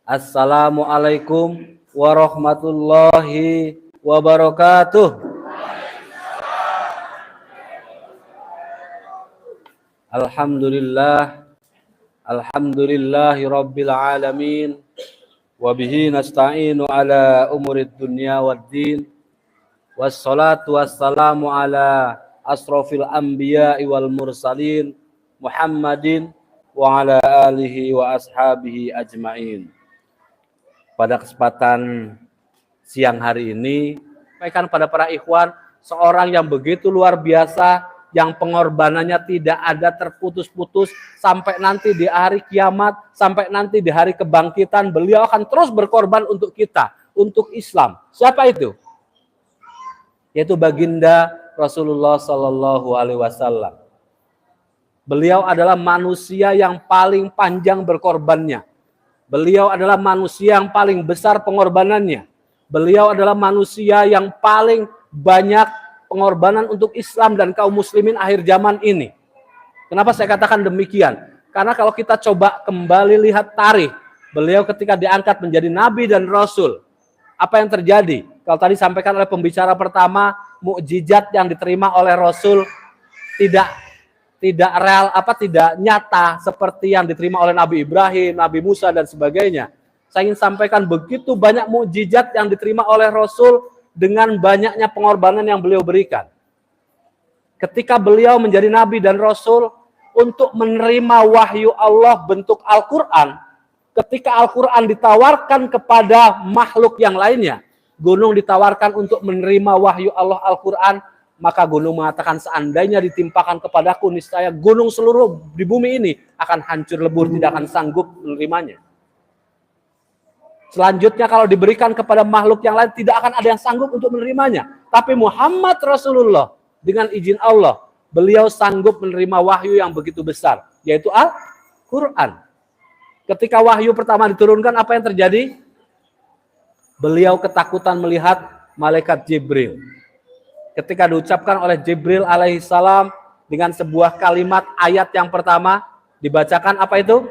Assalamualaikum warahmatullahi wabarakatuh. Alhamdulillahi rabbil alamin. Wabihi nasta'inu ala umurid dunya waddin. Wassalatu wassalamu ala asrofil anbiya'i wal mursalin Muhammadin wa ala alihi wa ashabihi ajma'in. Pada kesempatan siang hari ini, sampaikan pada para ikhwan, seorang yang begitu luar biasa, yang pengorbanannya tidak ada terputus-putus, sampai nanti di hari kiamat, sampai nanti di hari kebangkitan, beliau akan terus berkorban untuk kita, untuk Islam. Siapa itu? Yaitu baginda Rasulullah Sallallahu Alaihi Wasallam. Beliau adalah manusia yang paling panjang berkorbannya. Beliau adalah manusia yang paling besar pengorbanannya. Beliau adalah manusia yang paling banyak pengorbanan untuk Islam dan kaum muslimin akhir zaman ini. Kenapa saya katakan demikian? Karena kalau kita coba kembali lihat tarikh, beliau ketika diangkat menjadi nabi dan rasul, apa yang terjadi? Kalau tadi sampaikan oleh pembicara pertama, mukjizat yang diterima oleh rasul tidak nyata seperti yang diterima oleh Nabi Ibrahim, Nabi Musa dan sebagainya. Saya ingin sampaikan begitu banyak mukjizat yang diterima oleh Rasul dengan banyaknya pengorbanan yang beliau berikan. Ketika beliau menjadi Nabi dan Rasul, untuk menerima wahyu Allah bentuk Al-Quran, ketika Al-Quran ditawarkan kepada makhluk yang lainnya, gunung ditawarkan untuk menerima wahyu Allah Al-Quran, maka gunung mengatakan seandainya ditimpakan kepadaku, niscaya gunung seluruh di bumi ini akan hancur lebur, tidak akan sanggup menerimanya. Selanjutnya kalau diberikan kepada makhluk yang lain, tidak akan ada yang sanggup untuk menerimanya. Tapi Muhammad Rasulullah dengan izin Allah, beliau sanggup menerima wahyu yang begitu besar, yaitu Al-Quran. Ketika wahyu pertama diturunkan, apa yang terjadi? Beliau ketakutan melihat malaikat Jibril. Ketika diucapkan oleh Jibril alaihissalam dengan sebuah kalimat ayat yang pertama dibacakan, apa itu?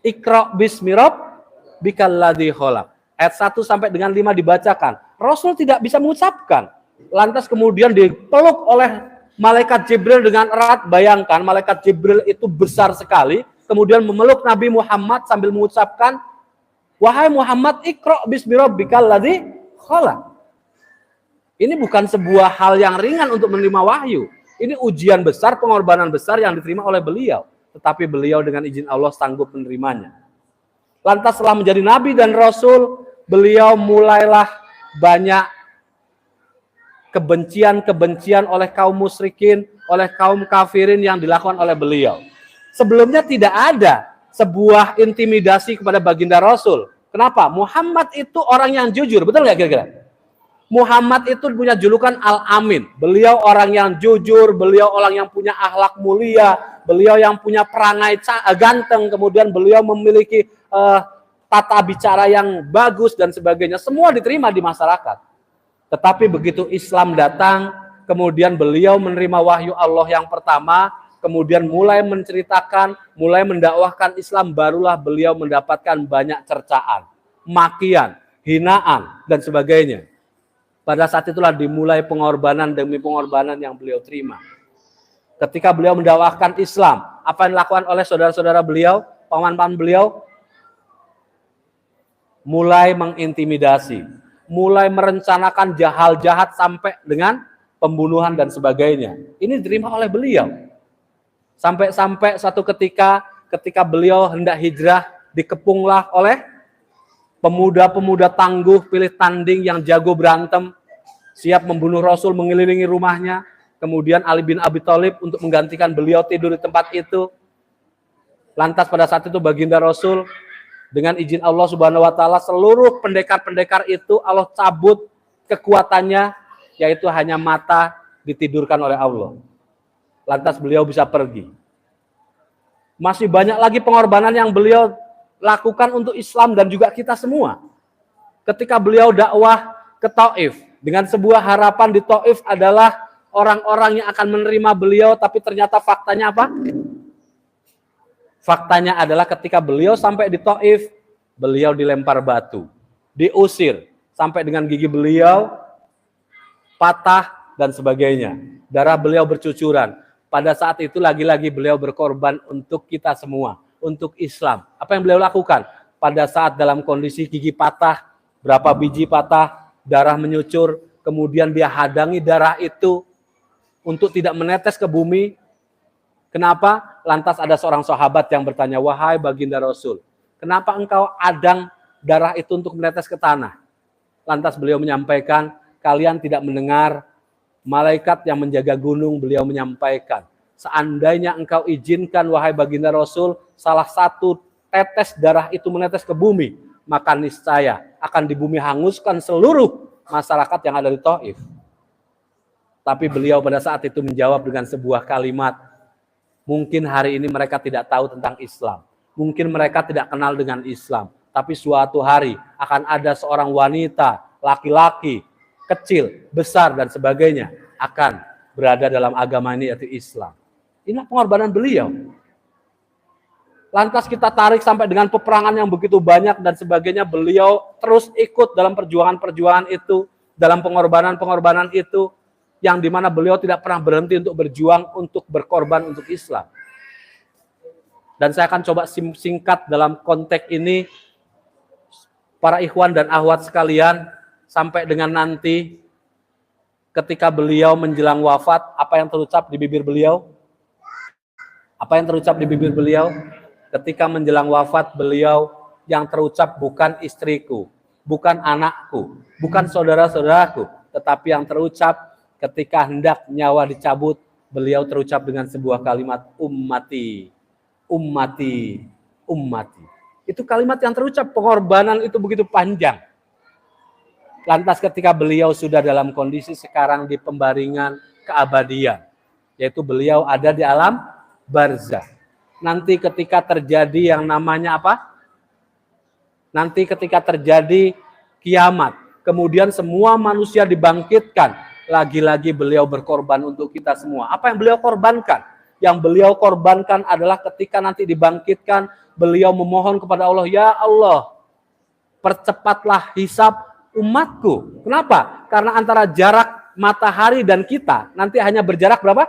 Iqra bismi rabbikal ladzi khalaq. Ayat 1 sampai dengan 5 dibacakan. Rasul tidak bisa mengucapkan. Lantas kemudian dipeluk oleh malaikat Jibril dengan erat. Bayangkan malaikat Jibril itu besar sekali, kemudian memeluk Nabi Muhammad sambil mengucapkan, "Wahai Muhammad, Iqra bismi rabbikal ladzi khalaq." Ini bukan sebuah hal yang ringan untuk menerima wahyu. Ini ujian besar, pengorbanan besar yang diterima oleh beliau. Tetapi beliau dengan izin Allah sanggup menerimanya. Lantas setelah menjadi Nabi dan Rasul, beliau mulailah banyak kebencian-kebencian oleh kaum musyrikin, oleh kaum kafirin yang dilakukan oleh beliau. Sebelumnya tidak ada sebuah intimidasi kepada baginda Rasul. Kenapa? Muhammad itu orang yang jujur. Betul nggak kira-kira? Muhammad itu punya julukan Al-Amin. Beliau orang yang jujur, beliau orang yang punya akhlak mulia, beliau yang punya perangai ganteng, kemudian beliau memiliki tata bicara yang bagus dan sebagainya. Semua diterima di masyarakat. Tetapi begitu Islam datang, kemudian beliau menerima wahyu Allah yang pertama, kemudian mulai menceritakan, mulai mendakwahkan Islam, barulah beliau mendapatkan banyak cercaan, makian, hinaan, dan sebagainya. Pada saat itulah dimulai pengorbanan demi pengorbanan yang beliau terima. Ketika beliau mendakwahkan Islam, apa yang dilakukan oleh saudara-saudara beliau, paman-paman beliau? Mulai mengintimidasi, mulai merencanakan hal jahat sampai dengan pembunuhan dan sebagainya. Ini diterima oleh beliau. Sampai-sampai satu ketika beliau hendak hijrah, dikepunglah oleh pemuda-pemuda tangguh, pilih tanding yang jago berantem, siap membunuh Rasul, mengelilingi rumahnya. Kemudian Ali bin Abi Thalib untuk menggantikan beliau tidur di tempat itu. Lantas pada saat itu baginda Rasul dengan izin Allah Subhanahu wa taala, seluruh pendekar-pendekar itu Allah cabut kekuatannya, yaitu hanya mata ditidurkan oleh Allah. Lantas beliau bisa pergi. Masih banyak lagi pengorbanan yang beliau lakukan untuk Islam dan juga kita semua. Ketika beliau dakwah ke Taif, dengan sebuah harapan di Taif adalah orang-orang yang akan menerima beliau, tapi ternyata faktanya apa? Faktanya adalah ketika beliau sampai di Taif, beliau dilempar batu, diusir, sampai dengan gigi beliau patah dan sebagainya. Darah beliau bercucuran. Pada saat itu lagi-lagi beliau berkorban untuk kita semua, untuk Islam. Apa yang beliau lakukan? Pada saat dalam kondisi gigi patah, berapa biji patah, darah menyucur, kemudian dia hadangi darah itu untuk tidak menetes ke bumi. Kenapa? Lantas ada seorang sahabat yang bertanya, wahai baginda Rasul, kenapa engkau adang darah itu untuk menetes ke tanah? Lantas beliau menyampaikan, kalian tidak mendengar malaikat yang menjaga gunung. Beliau menyampaikan, seandainya engkau izinkan wahai baginda Rasul, salah satu tetes darah itu menetes ke bumi, maka niscaya akan di bumi hanguskan seluruh masyarakat yang ada di Taif. Tapi beliau pada saat itu menjawab dengan sebuah kalimat, mungkin hari ini mereka tidak tahu tentang Islam, mungkin mereka tidak kenal dengan Islam, tapi suatu hari akan ada seorang wanita, laki-laki, kecil, besar, dan sebagainya akan berada dalam agama ini, yaitu Islam. Inilah pengorbanan beliau. Lantas kita tarik sampai dengan peperangan yang begitu banyak dan sebagainya, beliau terus ikut dalam perjuangan-perjuangan itu, dalam pengorbanan-pengorbanan itu, yang dimana beliau tidak pernah berhenti untuk berjuang, untuk berkorban untuk Islam. Dan saya akan coba singkat dalam konteks ini, para ikhwan dan akhwat sekalian, sampai dengan nanti ketika beliau menjelang wafat, apa yang terucap di bibir beliau? Apa yang terucap di bibir beliau? Ketika menjelang wafat beliau, yang terucap bukan istriku, bukan anakku, bukan saudara-saudaraku, tetapi yang terucap ketika hendak nyawa dicabut, beliau terucap dengan sebuah kalimat, ummati, ummati, ummati. Itu kalimat yang terucap, pengorbanan itu begitu panjang. Lantas ketika beliau sudah dalam kondisi sekarang di pembaringan keabadian, yaitu beliau ada di alam barzah. Nanti ketika terjadi yang namanya apa? Nanti ketika terjadi kiamat, kemudian semua manusia dibangkitkan, lagi-lagi beliau berkorban untuk kita semua. Apa yang beliau korbankan? Yang beliau korbankan adalah ketika nanti dibangkitkan, beliau memohon kepada Allah, ya Allah, percepatlah hisab umatku. Kenapa? Karena antara jarak matahari dan kita nanti hanya berjarak berapa?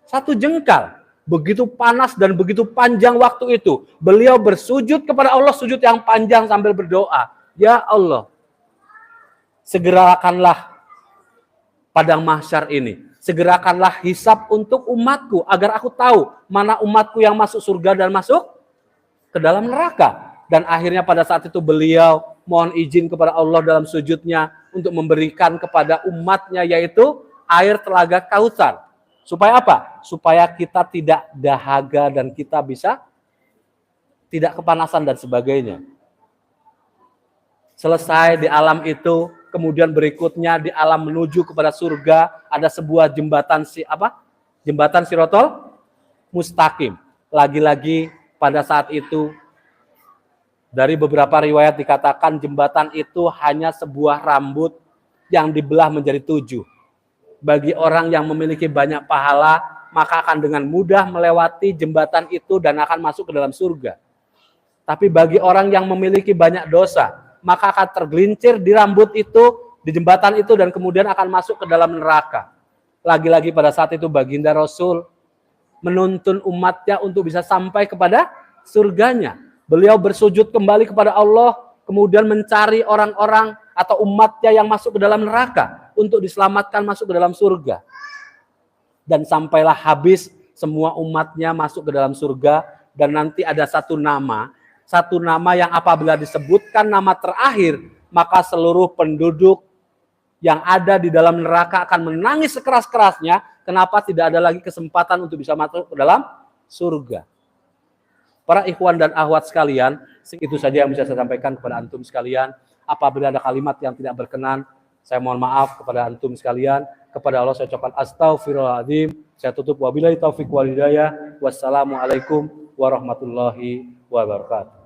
1 jengkal. Begitu panas dan begitu panjang waktu itu. Beliau bersujud kepada Allah, sujud yang panjang sambil berdoa. Ya Allah, segerakanlah padang mahsyar ini. Segerakanlah hisab untuk umatku, agar aku tahu mana umatku yang masuk surga dan masuk ke dalam neraka. Dan akhirnya pada saat itu beliau mohon izin kepada Allah dalam sujudnya untuk memberikan kepada umatnya, yaitu air telaga Kautsar. Supaya apa? Supaya kita tidak dahaga dan kita bisa tidak kepanasan dan sebagainya. Selesai di alam itu, kemudian berikutnya di alam menuju kepada surga ada sebuah jembatan Jembatan Sirotol Mustaqim. Lagi-lagi pada saat itu dari beberapa riwayat dikatakan jembatan itu hanya sebuah rambut yang dibelah menjadi 7. Bagi orang yang memiliki banyak pahala, maka akan dengan mudah melewati jembatan itu dan akan masuk ke dalam surga. Tapi bagi orang yang memiliki banyak dosa, maka akan tergelincir di rambut itu, di jembatan itu, dan kemudian akan masuk ke dalam neraka. Lagi-lagi pada saat itu baginda Rasul menuntun umatnya untuk bisa sampai kepada surganya. Beliau bersujud kembali kepada Allah, kemudian mencari orang-orang atau umatnya yang masuk ke dalam neraka untuk diselamatkan masuk ke dalam surga. Dan sampailah habis semua umatnya masuk ke dalam surga, dan nanti ada satu nama yang apabila disebutkan nama terakhir, maka seluruh penduduk yang ada di dalam neraka akan menangis sekeras-kerasnya. Kenapa tidak ada lagi kesempatan untuk bisa masuk ke dalam surga? Para ikhwan dan akhwat sekalian, itu saja yang bisa saya sampaikan kepada antum sekalian. Apabila ada kalimat yang tidak berkenan, saya mohon maaf kepada antum sekalian. Kepada Allah saya ucapkan astaghfirullahaladzim. Saya tutup wabillahi taufiq wal hidayah. Wassalamualaikum warahmatullahi wabarakatuh.